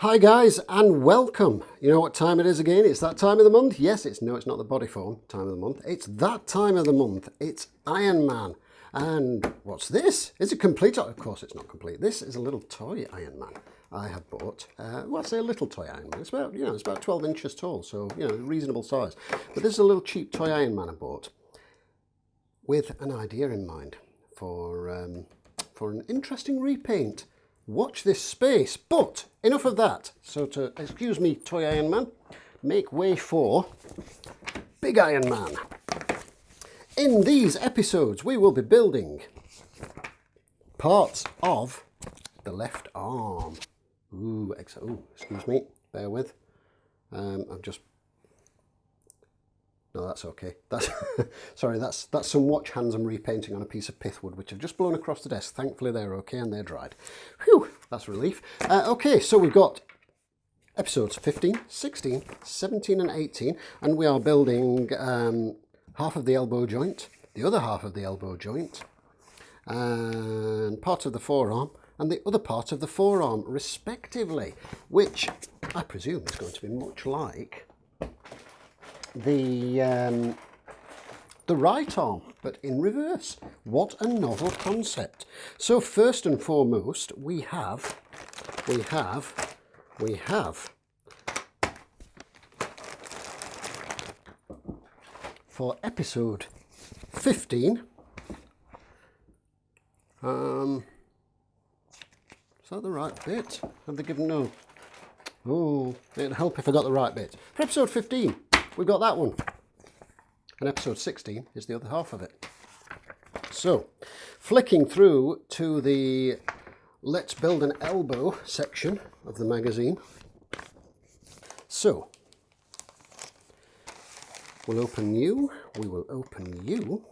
Hi guys and welcome. You know what time it is again? It's that time of the month. Yes, it's not the body form time of the month. It's that time of the month. It's Iron Man. And what's this? Is it complete? Of course it's not complete. This is a little toy Iron Man I have bought. Well, I say a little toy Iron Man. It's about, it's about 12 inches tall, so, reasonable size. But this is a little cheap toy Iron Man I bought with an idea in mind for an interesting repaint. Watch this space, but enough of that. So to, excuse me, Toy Iron Man, make way for Big Iron Man. In these episodes, we will be building parts of the left arm. Ooh, excuse me, bear with. I've just... No, that's okay. That's sorry. That's some watch hands I'm repainting on a piece of pithwood, which I've just blown across the desk. Thankfully, they're okay and they're dried. Whew, that's a relief. Okay, so we've got episodes 15, 16, 17, and 18, and we are building half of the elbow joint, the other half of the elbow joint, and part of the forearm, and the other part of the forearm, respectively, which I presume is going to be much like the right arm, but in reverse. What a novel concept. So first and foremost, we have for episode 15, is that the right bit? Have they given no? Oh, it'd help if I got the right bit. For episode 15, we've got that one. And episode 16 is the other half of it. So, flicking through to the Let's Build an Elbow section of the magazine. So, we'll open you, we will open you.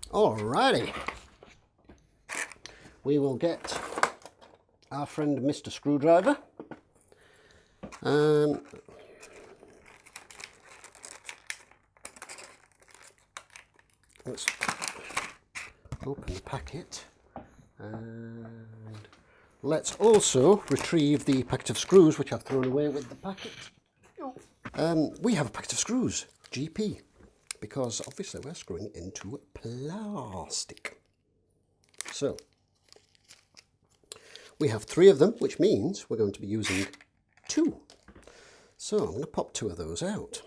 Alrighty, we will get our friend Mr. Screwdriver. Let's open the packet and let's also retrieve the packet of screws, which I've thrown away with the packet. We have a packet of screws, GP. Because obviously we're screwing into plastic. So we have 3 of them, which means we're going to be using 2. So I'm going to pop 2 of those out.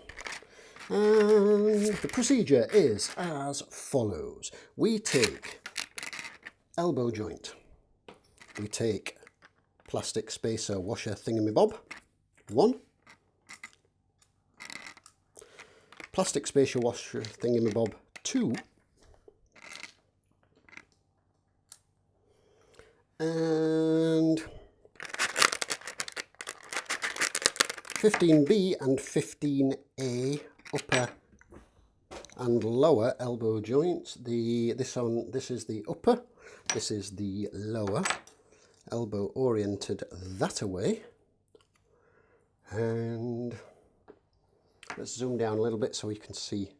And the procedure is as follows. We take elbow joint. We take plastic spacer washer thingamabob, 1. Plastic spacer washer thingamabob, 2. And 15B and 15A upper and lower elbow joints. This is the upper, this is the lower, elbow oriented that away. And let's zoom down a little bit so you can see.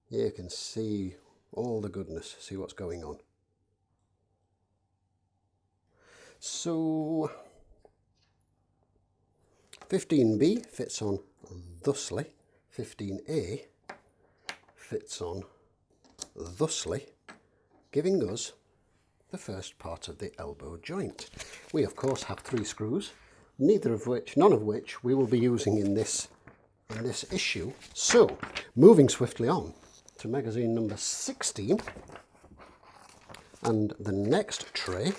You can see all the goodness, see what's going on. So 15B fits on thusly, 15A fits on thusly, giving us the first part of the elbow joint. We of course have 3 screws, none of which we will be using in this issue. So, moving swiftly on to magazine number 16 and the next tray.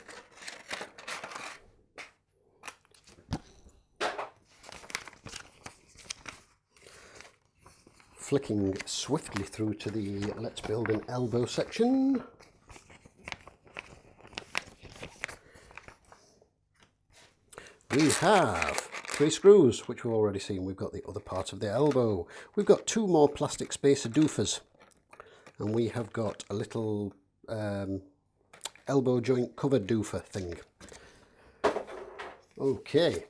Flicking swiftly through to the Let's Build an Elbow section. We have 3 screws, which we've already seen. We've got the other part of the elbow. We've got 2 more plastic spacer doofers. And we have got a little elbow joint cover doofer thing. Okay.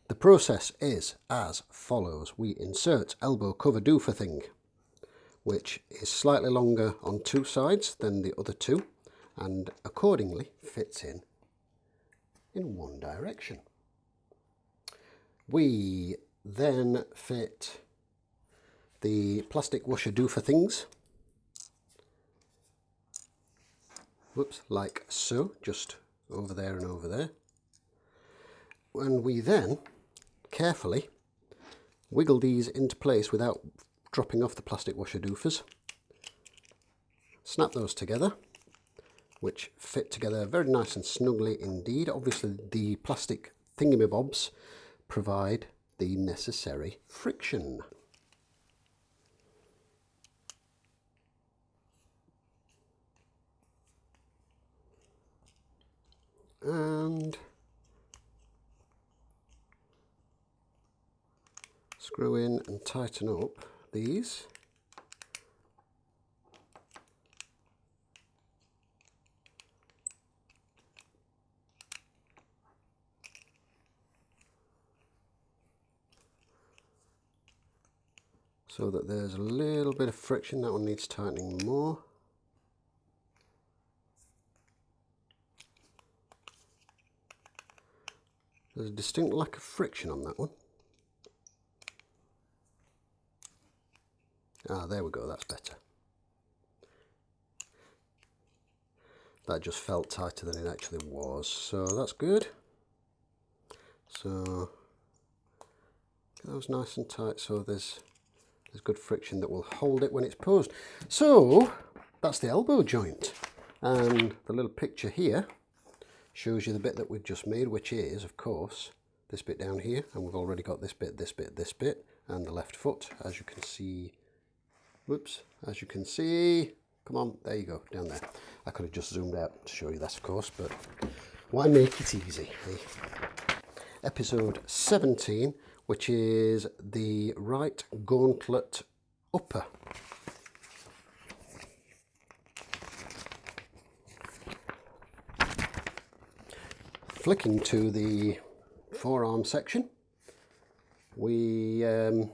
The process is as follows. We insert elbow cover doofer thing, which is slightly longer on two sides than the other two, and accordingly fits in one direction. We then fit the plastic washer doofer things, whoops, like so, just over there and over there. And we then carefully wiggle these into place without dropping off the plastic washer doofers. Snap those together, which fit together very nice and snugly indeed. Obviously the plastic thingamabobs provide the necessary friction. And screw in and tighten up these. So that there's a little bit of friction. That one needs tightening more. There's a distinct lack of friction on that one. Ah, there we go, that's better. That just felt tighter than it actually was, so that's good. So get those nice and tight so there's good friction that will hold it when it's posed. So that's the elbow joint, and the little picture here shows you the bit that we've just made, which is, of course, this bit down here, and we've already got this bit, this bit, this bit, and the left foot, as you can see. Whoops, as you can see, come on, there you go, down there. I could have just zoomed out to show you that, of course, but why make it easy? Episode 17, which is the right gauntlet upper. Flicking to the forearm section, we,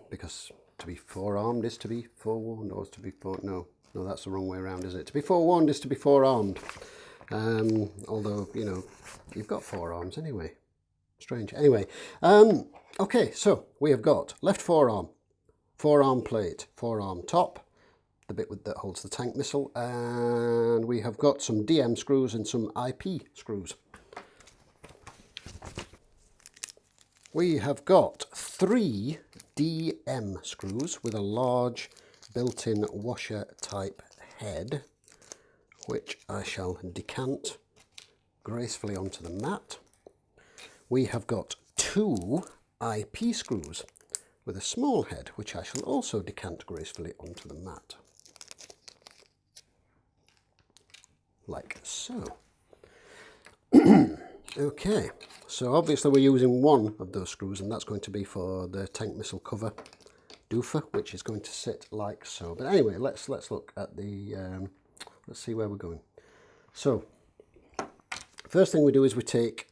because to be forearmed is to be forewarned, or is to be no, that's the wrong way around, isn't it? To be forewarned is to be forearmed. Although, you know, you've got forearms anyway. Strange. Anyway, okay, so we have got left forearm, forearm plate, forearm top, the bit that holds the tank missile, and we have got some DM screws and some IP screws. We have got 3 DM screws with a large built-in washer type head, which I shall decant gracefully onto the mat. We have got 2 IP screws with a small head, which I shall also decant gracefully onto the mat. Like so. Okay, so obviously we're using one of those screws, and that's going to be for the tank missile cover doofer, which is going to sit like so. But anyway, let's look at the, let's see where we're going. So, first thing we do is we take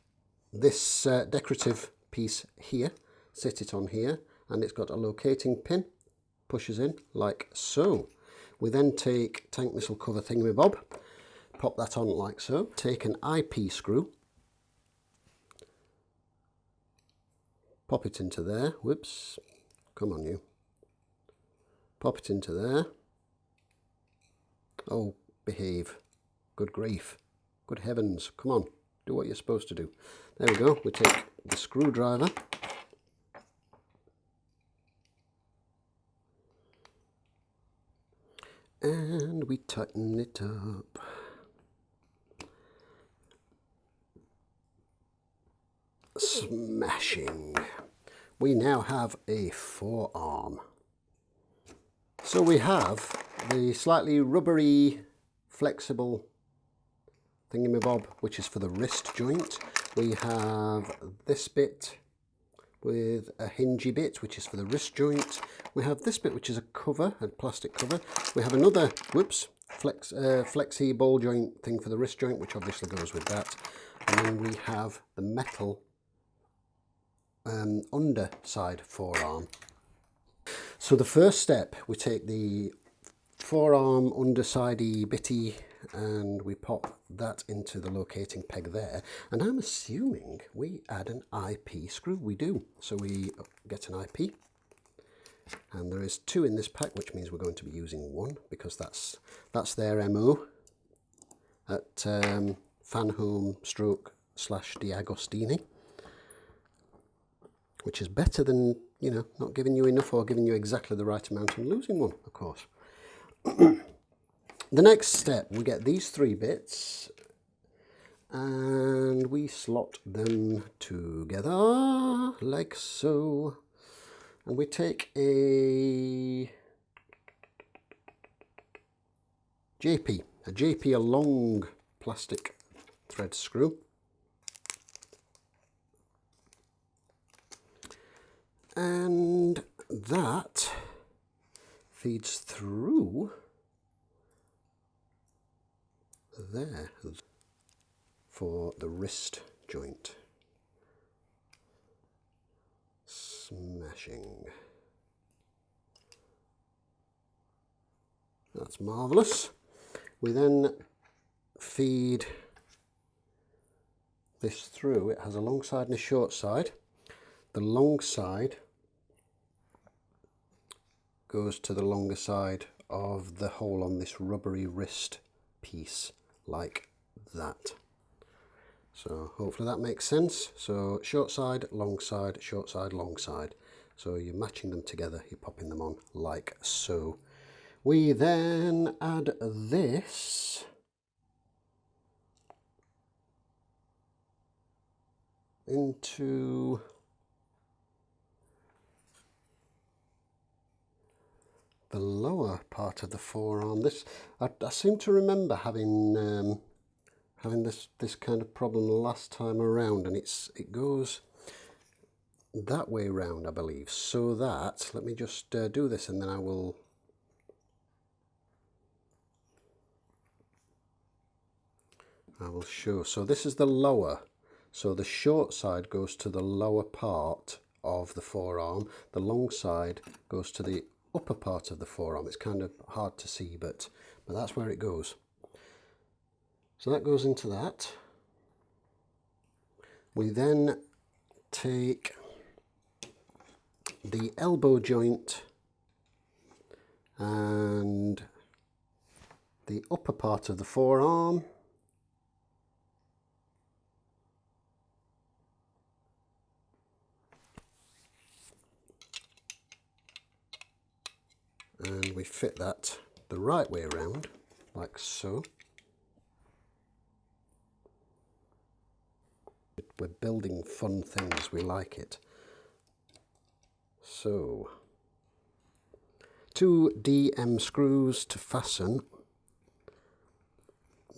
this decorative piece here, sit it on here, and it's got a locating pin, pushes in like so. We then take tank missile cover thingamabob, pop that on like so, take an IP screw, pop it into there, whoops, come on you, pop it into there, oh behave, good grief, good heavens, come on, do what you're supposed to do. There we go, we take the screwdriver, and we tighten it up. Smashing. We now have a forearm. So we have the slightly rubbery, flexible thingamabob, which is for the wrist joint. We have this bit with a hingey bit, which is for the wrist joint. We have this bit, which is a cover, a plastic cover. We have another, whoops, flexi ball joint thing for the wrist joint, which obviously goes with that. And then we have the metal underside forearm. So the first step, we take the forearm undersidey bitty and we pop that into the locating peg there, and I'm assuming we add an IP screw. We do. So we get an IP, and there is 2 in this pack, which means we're going to be using 1 because that's their MO at Fanhome / DeAgostini, which is better than, you know, not giving you enough or giving you exactly the right amount and losing one, of course. The next step, we get these 3 bits and we slot them together like so. And we take a JP, a long plastic thread screw. And that feeds through there for the wrist joint. Smashing. That's marvellous. We then feed this through. It has a long side and a short side. The long side goes to the longer side of the hole on this rubbery wrist piece, like that. So hopefully that makes sense. So short side, long side, short side, long side. So you're matching them together, you're popping them on like so. We then add this into the lower part of the forearm. This I seem to remember having this kind of problem last time around, and it goes that way round, I believe. So that, let me just do this, and then I will show. So this is the lower. So the short side goes to the lower part of the forearm. The long side goes to the upper part of the forearm. It's kind of hard to see, but that's where it goes. So that goes into that. We then take the elbow joint and the upper part of the forearm, and we fit that the right way around, like so. We're building fun things, we like it. So 2 DM screws to fasten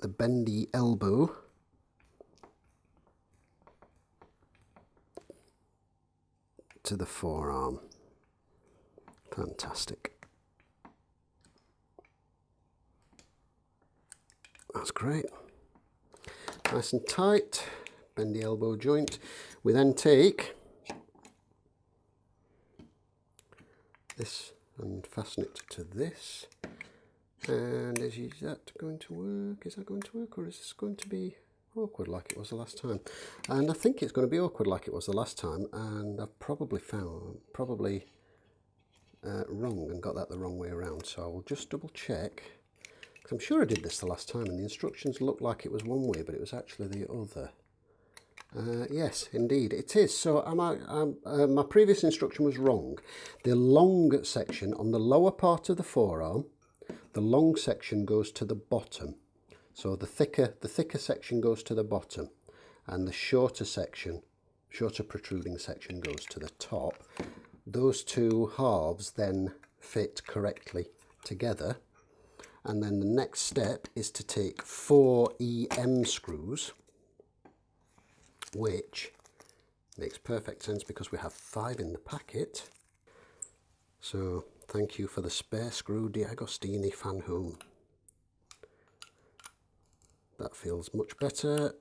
the bendy elbow to the forearm. Fantastic. That's great. Nice and tight, bendy elbow joint. We then take this and fasten it to this. And is that going to work? Is that going to work, or is this going to be awkward like it was the last time? And I think it's going to be awkward like it was the last time, and I've probably wrong and got that the wrong way around. So I will just double check, because I'm sure I did this the last time and the instructions looked like it was one way, but it was actually the other. Yes, indeed it is. So my previous instruction was wrong. The long section on the lower part of the forearm, the long section goes to the bottom. So the thicker section goes to the bottom, and the shorter protruding section goes to the top. Those 2 halves then fit correctly together. And then the next step is to take 4 EM screws, which makes perfect sense because we have 5 in the packet. So thank you for the spare screw, DeAgostini Fanhome. That feels much better.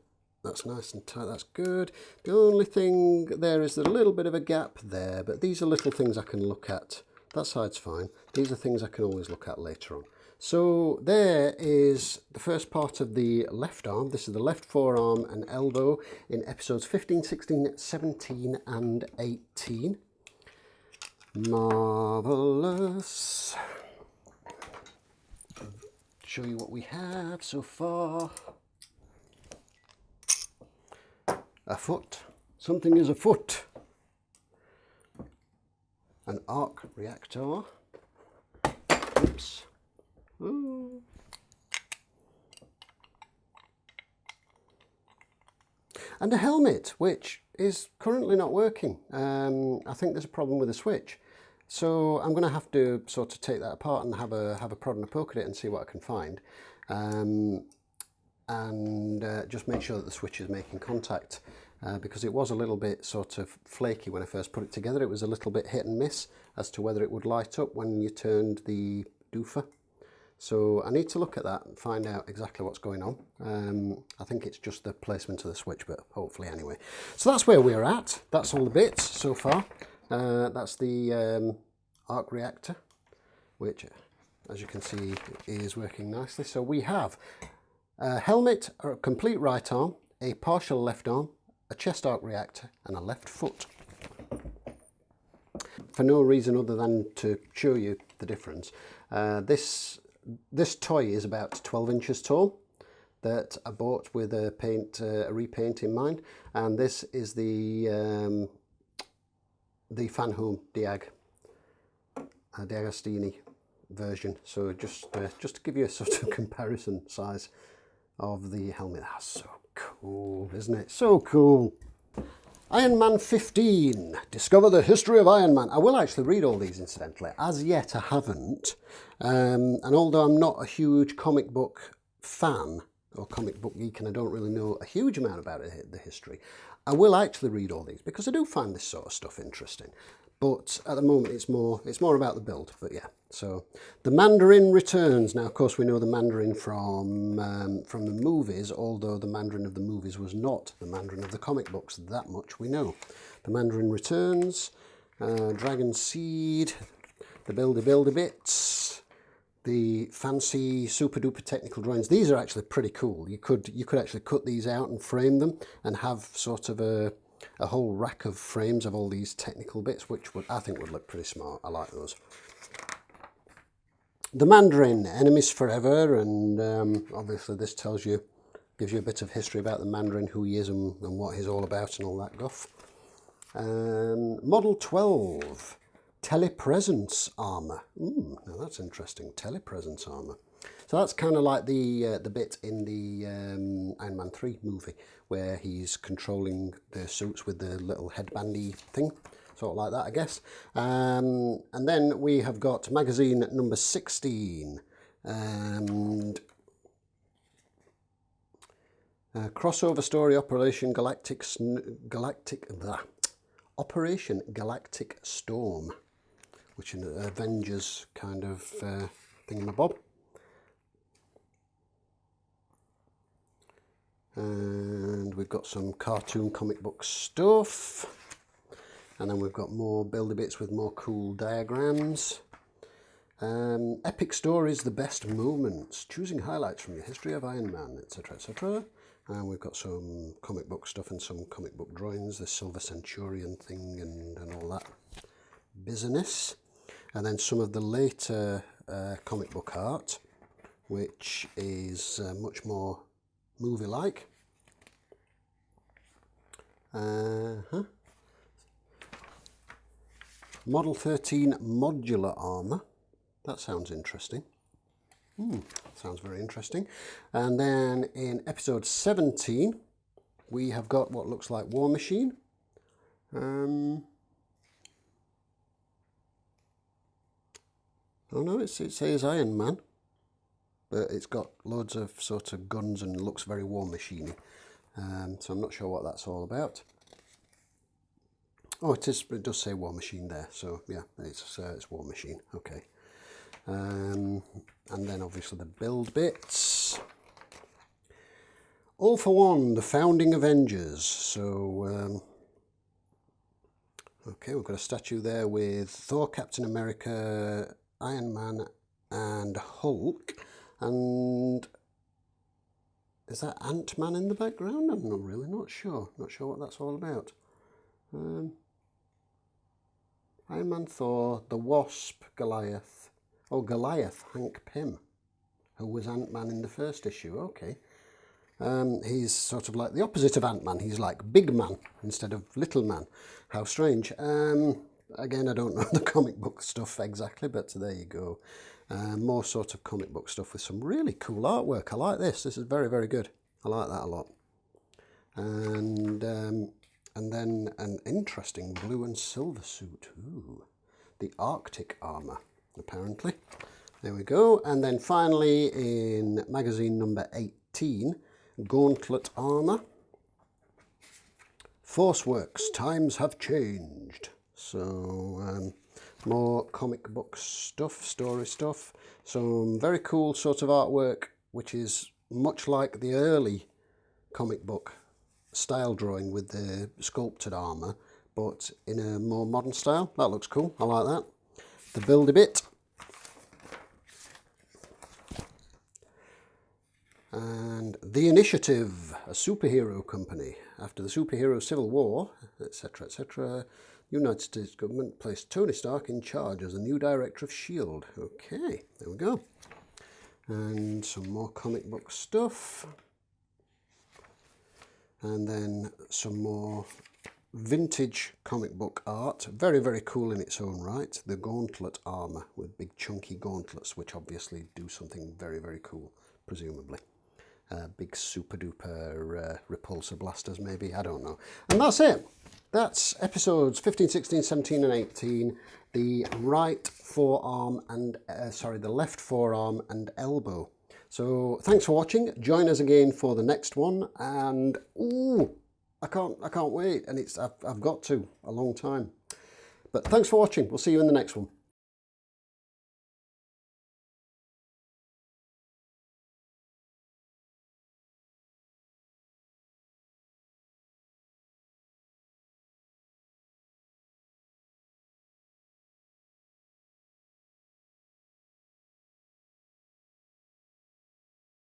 That's nice and tight, that's good. The only thing there is a little bit of a gap there, but these are little things I can look at. That side's fine. These are things I can always look at later on. So there is the first part of the left arm. This is the left forearm and elbow in episodes 15, 16, 17 and 18. Marvellous. Show you what we have so far. A foot. Something is afoot. An arc reactor. Oops. Ooh. And a helmet, which is currently not working. I think there's a problem with the switch. So I'm going to have to sort of take that apart and have a prod and a poke at it and see what I can find. And just make sure that the switch is making contact, because it was a little bit sort of flaky when I first put it together. It was a little bit hit and miss as to whether it would light up when you turned the doofer. So I need to look at that and find out exactly what's going on. I think it's just the placement of the switch, but hopefully anyway. So that's where we're at. That's all the bits so far. That's the arc reactor, which, as you can see, is working nicely. So we have a helmet, a complete right arm, a partial left arm, a chest arc reactor, and a left foot. For no reason other than to show you the difference. This toy is about 12 inches tall, that I bought with a repaint in mind, and this is the Fanhome DeAgostini version. So just to give you a sort of comparison size of the helmet. That's so cool, isn't it? So cool. Iron Man 15. Discover the history of Iron Man. I will actually read all these, incidentally. As yet, I haven't. And although I'm not a huge comic book fan or comic book geek, and I don't really know a huge amount about the history, I will actually read all these because I do find this sort of stuff interesting. But at the moment, it's more about the build. But yeah, so the Mandarin returns. Now, of course, we know the Mandarin from the movies, although the Mandarin of the movies was not the Mandarin of the comic books. That much we know. The Mandarin returns. Dragon Seed. The buildy bits. The fancy super duper technical drawings. These are actually pretty cool. You could actually cut these out and frame them and have sort of a whole rack of frames of all these technical bits, which I think would look pretty smart. I like those. The Mandarin, enemies forever, and obviously this gives you a bit of history about the Mandarin, who he is and what he's all about and all that guff. Model 12, telepresence armour. Now that's interesting, telepresence armour. So that's kind of like the bit in the Iron Man 3 movie where he's controlling the suits with the little headbandy thing, sort of like that, I guess. And then we have got magazine number 16 and crossover story Operation Galactic Storm, which is an Avengers kind of thingamabob. And we've got some cartoon comic book stuff, and then we've got more builder bits with more cool diagrams. Epic stories, the best moments, choosing highlights from the history of Iron Man, etc, etc. And we've got some comic book stuff and some comic book drawings, the Silver Centurion thing and all that business. And then some of the later comic book art, which is much more movie-like. Model 13 modular armour. That sounds interesting. Sounds very interesting. And then in episode 17, we have got what looks like War Machine. Oh no, it says Iron Man, but it's got loads of sort of guns and looks very War Machine-y. So I'm not sure what that's all about. Oh, it does say War Machine there, so yeah, it's War Machine, okay. And then obviously the build bits. All for One, the Founding Avengers. So, okay, we've got a statue there with Thor, Captain America, Iron Man, and Hulk. And is that Ant-Man in the background? I'm not sure. Not sure what that's all about. Iron Man, Thor, the Wasp, Goliath. Oh, Goliath, Hank Pym, who was Ant-Man in the first issue. Okay. He's sort of like the opposite of Ant-Man. He's like big man instead of little man. How strange. Again, I don't know the comic book stuff exactly, but there you go. More sort of comic book stuff with some really cool artwork. I like this. This is very, very good. I like that a lot. And then an interesting blue and silver suit. Ooh, the Arctic armour, apparently. There we go. And then finally, in magazine number 18, Gauntlet armour. Force Works, times have changed. So more comic book stuff, story stuff. Some very cool sort of artwork, which is much like the early comic book style drawing with the sculpted armour, but in a more modern style. That looks cool. I like that. The Build-A-Bit. And The Initiative, a superhero company. After the superhero civil war, etc., etc., United States government placed Tony Stark in charge as the new director of S.H.I.E.L.D. Okay, there we go. And some more comic book stuff. And then some more vintage comic book art. Very, very cool in its own right. The Gauntlet armour with big chunky gauntlets, which obviously do something very, very cool, presumably. Big super duper repulsor blasters maybe, I don't know. And that's it. That's episodes 15, 16, 17 and 18. The right forearm and, the left forearm and elbow. So thanks for watching. Join us again for the next one. And ooh, I can't wait. And I've got to a long time. But thanks for watching. We'll see you in the next one.